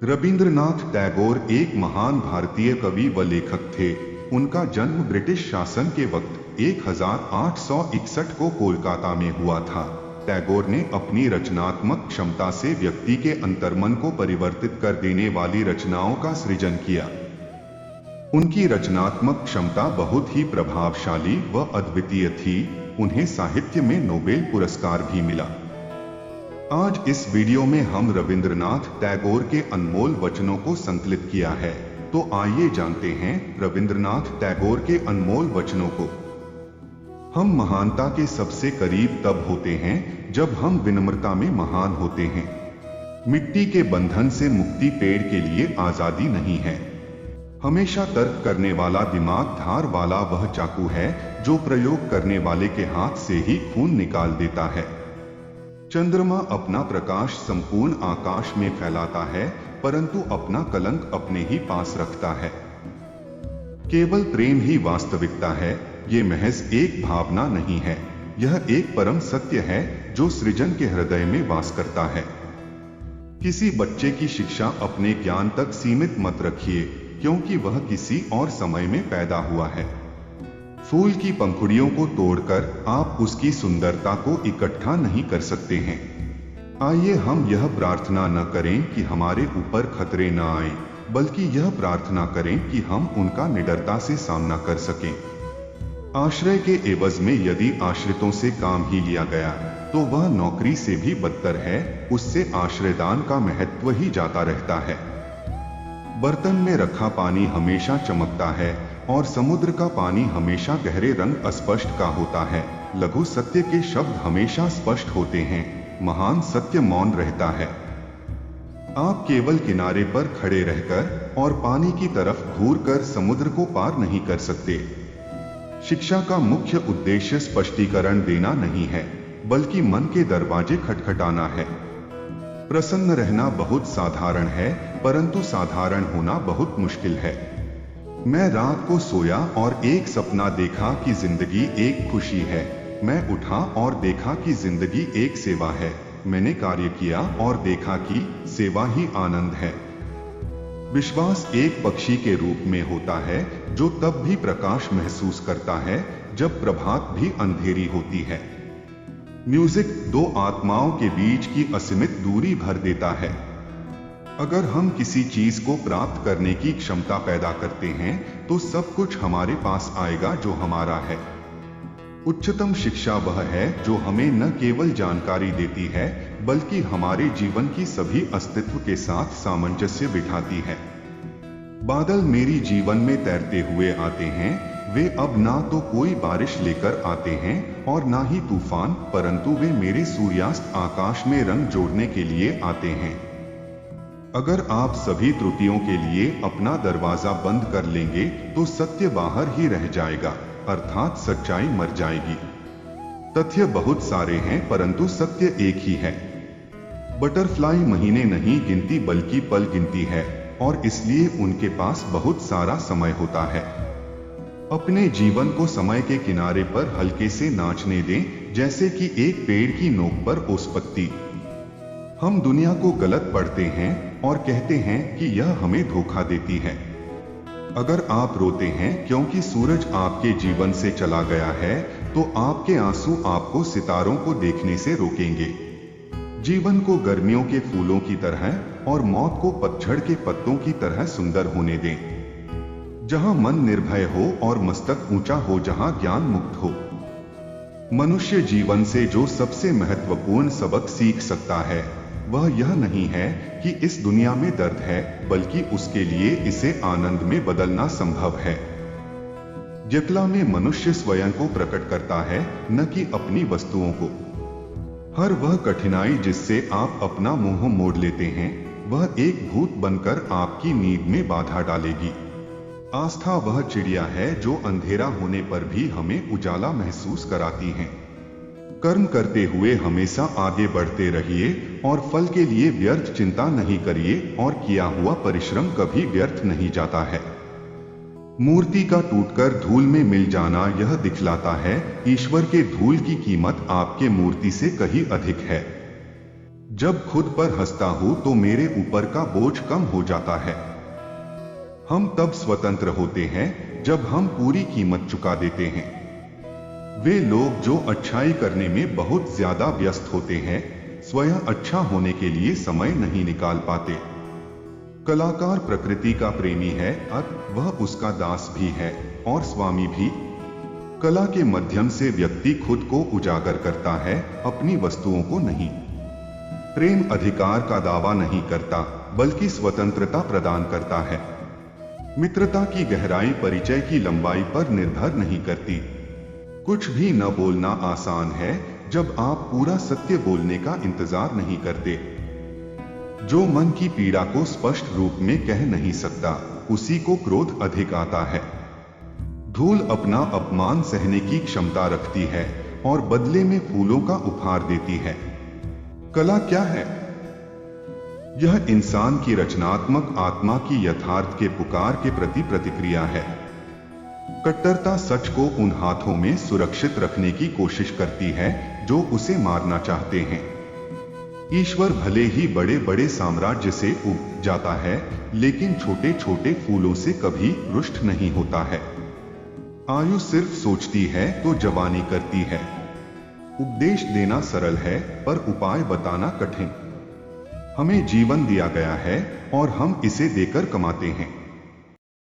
रविंद्रनाथ टैगोर एक महान भारतीय कवि व लेखक थे। उनका जन्म ब्रिटिश शासन के वक्त 1861 को कोलकाता में हुआ था। टैगोर ने अपनी रचनात्मक क्षमता से व्यक्ति के अंतर्मन को परिवर्तित कर देने वाली रचनाओं का सृजन किया। उनकी रचनात्मक क्षमता बहुत ही प्रभावशाली व अद्वितीय थी। उन्हें साहित्य में नोबेल पुरस्कार भी मिला। आज इस वीडियो में हम रविंद्रनाथ टैगोर के अनमोल वचनों को संकलित किया है। तो आइए जानते हैं रविंद्रनाथ टैगोर के अनमोल वचनों को। हम महानता के सबसे करीब तब होते हैं जब हम विनम्रता में महान होते हैं। मिट्टी के बंधन से मुक्ति पेड़ के लिए आजादी नहीं है। हमेशा तर्क करने वाला दिमाग धार वाला वह चाकू है जो प्रयोग करने वाले के हाथ से ही खून निकाल देता है। चंद्रमा अपना प्रकाश संपूर्ण आकाश में फैलाता है, परंतु अपना कलंक अपने ही पास रखता है। केवल प्रेम ही वास्तविकता है। ये महज एक भावना नहीं है, यह एक परम सत्य है जो सृजन के हृदय में वास करता है। किसी बच्चे की शिक्षा अपने ज्ञान तक सीमित मत रखिए, क्योंकि वह किसी और समय में पैदा हुआ है। फूल की पंखुड़ियों को तोड़कर आप उसकी सुंदरता को इकट्ठा नहीं कर सकते हैं। आइए हम यह प्रार्थना न करें कि हमारे ऊपर खतरे न आए, बल्कि यह प्रार्थना करें कि हम उनका निडरता से सामना कर सकें। आश्रय के एवज में यदि आश्रितों से काम ही लिया गया तो वह नौकरी से भी बदतर है। उससे आश्रयदान का महत्व ही जाता रहता है। बर्तन में रखा पानी हमेशा चमकता है और समुद्र का पानी हमेशा गहरे रंग अस्पष्ट का होता है। लघु सत्य के शब्द हमेशा स्पष्ट होते हैं, महान सत्य मौन रहता है। आप केवल किनारे पर खड़े रहकर और पानी की तरफ घूरकर समुद्र को पार नहीं कर सकते। शिक्षा का मुख्य उद्देश्य स्पष्टीकरण देना नहीं है, बल्कि मन के दरवाजे खटखटाना है। प्रसन्न रहना बहुत साधारण है, परंतु साधारण होना बहुत मुश्किल है। मैं रात को सोया और एक सपना देखा कि जिंदगी एक खुशी है। मैं उठा और देखा कि जिंदगी एक सेवा है। मैंने कार्य किया और देखा कि सेवा ही आनंद है। विश्वास एक पक्षी के रूप में होता है जो तब भी प्रकाश महसूस करता है जब प्रभात भी अंधेरी होती है। म्यूजिक दो आत्माओं के बीच की असीमित दूरी भर देता है। अगर हम किसी चीज को प्राप्त करने की क्षमता पैदा करते हैं तो सब कुछ हमारे पास आएगा जो हमारा है। उच्चतम शिक्षा वह है जो हमें न केवल जानकारी देती है, बल्कि हमारे जीवन की सभी अस्तित्व के साथ सामंजस्य बिठाती है। बादल मेरी जीवन में तैरते हुए आते हैं। वे अब ना तो कोई बारिश लेकर आते हैं और ना ही तूफान, परंतु वे मेरे सूर्यास्त आकाश में रंग जोड़ने के लिए आते हैं। अगर आप सभी त्रुटियों के लिए अपना दरवाजा बंद कर लेंगे तो सत्य बाहर ही रह जाएगा, अर्थात सच्चाई मर जाएगी। तथ्य बहुत सारे हैं, परंतु सत्य एक ही है। बटरफ्लाई महीने नहीं गिनती बल्कि पल गिनती है, और इसलिए उनके पास बहुत सारा समय होता है। अपने जीवन को समय के किनारे पर हल्के से नाचने दें, जैसे कि एक पेड़ की नोक पर ओस पत्ती। हम दुनिया को गलत पढ़ते हैं और कहते हैं कि यह हमें धोखा देती है। अगर आप रोते हैं क्योंकि सूरज आपके जीवन से चला गया है, तो आपके आंसू आपको सितारों को देखने से रोकेंगे। जीवन को गर्मियों के फूलों की तरह और मौत को पतझड़ के पत्तों की तरह सुंदर होने दें। जहां मन निर्भय हो और मस्तक ऊंचा हो, जहां ज्ञान मुक्त हो। मनुष्य जीवन से जो सबसे महत्वपूर्ण सबक सीख सकता है वह यह नहीं है कि इस दुनिया में दर्द है, बल्कि उसके लिए इसे आनंद में बदलना संभव है। जकला में मनुष्य स्वयं को प्रकट करता है, न कि अपनी वस्तुओं को। हर वह कठिनाई जिससे आप अपना मुंह मोड़ लेते हैं, वह एक भूत बनकर आपकी नींद में बाधा डालेगी। आस्था वह चिड़िया है जो अंधेरा होने पर भी हमें उजाला महसूस कराती है। कर्म करते हुए हमेशा आगे बढ़ते रहिए और फल के लिए व्यर्थ चिंता नहीं करिए, और किया हुआ परिश्रम कभी व्यर्थ नहीं जाता है। मूर्ति का टूटकर धूल में मिल जाना यह दिखलाता है ईश्वर के धूल की कीमत आपके मूर्ति से कहीं अधिक है। जब खुद पर हंसता हूं तो मेरे ऊपर का बोझ कम हो जाता है। हम तब स्वतंत्र होते हैं जब हम पूरी कीमत चुका देते हैं। वे लोग जो अच्छाई करने में बहुत ज्यादा व्यस्त होते हैं, स्वयं अच्छा होने के लिए समय नहीं निकाल पाते। कलाकार प्रकृति का प्रेमी है और वह उसका दास भी है और स्वामी भी। कला के माध्यम से व्यक्ति खुद को उजागर करता है, अपनी वस्तुओं को नहीं। प्रेम अधिकार का दावा नहीं करता, बल्कि स्वतंत्रता प्रदान करता है। मित्रता की गहराई परिचय की लंबाई पर निर्भर नहीं करती। कुछ भी न बोलना आसान है जब आप पूरा सत्य बोलने का इंतजार नहीं करते। जो मन की पीड़ा को स्पष्ट रूप में कह नहीं सकता, उसी को क्रोध अधिक आता है। धूल अपना अपमान सहने की क्षमता रखती है और बदले में फूलों का उपहार देती है। कला क्या है? यह इंसान की रचनात्मक आत्मा की यथार्थ के पुकार के प्रति प्रतिक्रिया है। कट्टरता सच को उन हाथों में सुरक्षित रखने की कोशिश करती है जो उसे मारना चाहते हैं। ईश्वर भले ही बड़े बड़े साम्राज्य से उग जाता है, लेकिन छोटे छोटे फूलों से कभी रुष्ट नहीं होता है। आयु सिर्फ सोचती है तो जवानी करती है। उपदेश देना सरल है, पर उपाय बताना कठिन। हमें जीवन दिया गया है और हम इसे देकर कमाते हैं।